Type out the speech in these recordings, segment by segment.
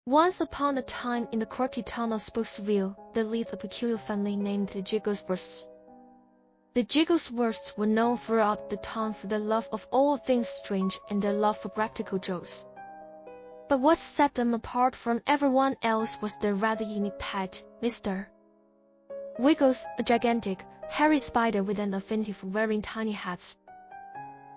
Once upon a time in the quirky town of Spooksville, there lived a peculiar family named the Jigglesworths. The Jigglesworths were known throughout the town for their love of all things strange and their love for practical jokes. But what set them apart from everyone else was their rather unique pet, Mr. Wiggles, a gigantic, hairy spider with an affinity for wearing tiny hats.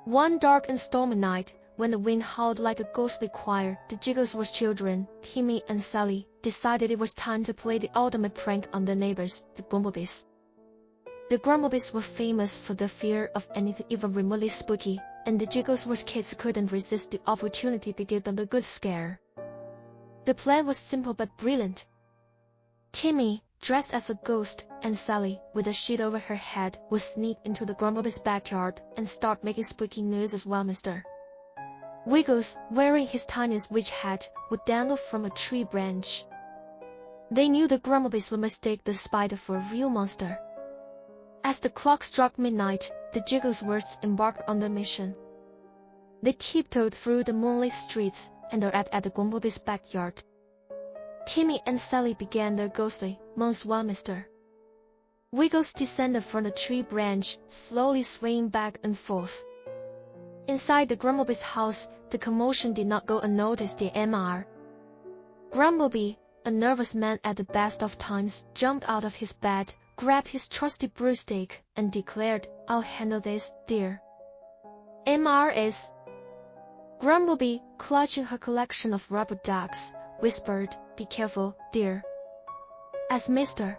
One dark and stormy night, when the wind howled like a ghostly choir, the Jigglesworth children, Timmy and Sally, decided it was time to play the ultimate prank on their neighbors, the Grumblebees. The Grumblebees were famous for their fear of anything even remotely spooky, and the Jigglesworth kids couldn't resist the opportunity to give them a good scare. The plan was simple but brilliant. Timmy, dressed as a ghost, and Sally, with a sheet over her head, would sneak into the Grumblebees' backyard and start making spooky noises while Mr. Wiggles, wearing his tiniest witch hat, would dangle from a tree branch. They knew the Grumblebees would mistake the spider for a real monster. As the clock struck midnight, the Jigglesworths embarked on their mission. They tiptoed through the moonlit streets and arrived at the Grumblebees' backyard. Timmy and Sally began their ghostly moans while Mr. Wiggles descended from the tree branch, slowly swaying back and forth. Inside the Grumblebee's house, the commotion did not go unnoticed. The Mr. Grumblebee, a nervous man at the best of times, jumped out of his bed, grabbed his trusty broomstick, and declared, "I'll handle this, dear." "Mr. is..." Grumblebee, clutching her collection of rubber ducks, whispered, "Be careful, dear." As Mr.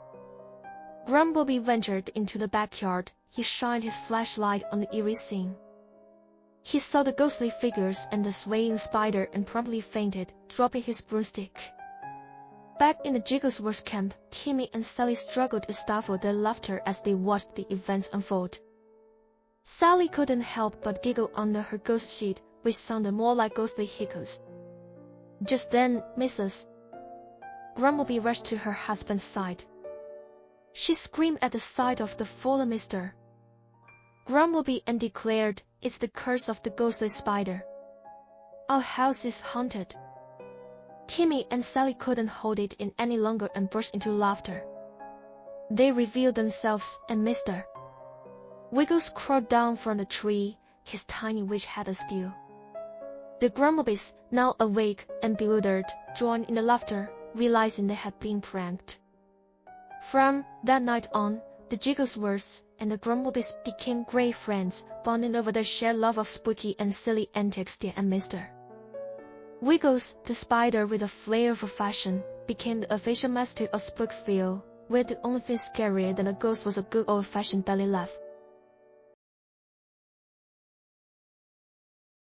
Grumblebee ventured into the backyard, he shined his flashlight on the eerie scene. He saw the ghostly figures and the swaying spider and promptly fainted, dropping his broomstick. Back in the Jigglesworth camp, Timmy and Sally struggled to stifle their laughter as they watched the events unfold. Sally couldn't help but giggle under her ghost sheet, which sounded more like ghostly hiccups. Just then, Mrs. Grumblebee rushed to her husband's side. She screamed at the sight of the fallen Mr. Grumblebee and declared, "It's the curse of the ghostly spider. Our house is haunted." Timmy and Sally couldn't hold it in any longer and burst into laughter. They revealed themselves, and Mr. Wiggles crawled down from the tree, his tiny witch hat askew. The Grumblebees, now awake and bewildered, joined in the laughter, realizing they had been pranked. From that night on, the Jigglesworths and the Grumblebees became great friends, bonding over their shared love of spooky and silly antics. And Mr. Wiggles, the spider with a flair for fashion, became the official mascot of Spooksville, where the only thing scarier than a ghost was a good old-fashioned belly laugh.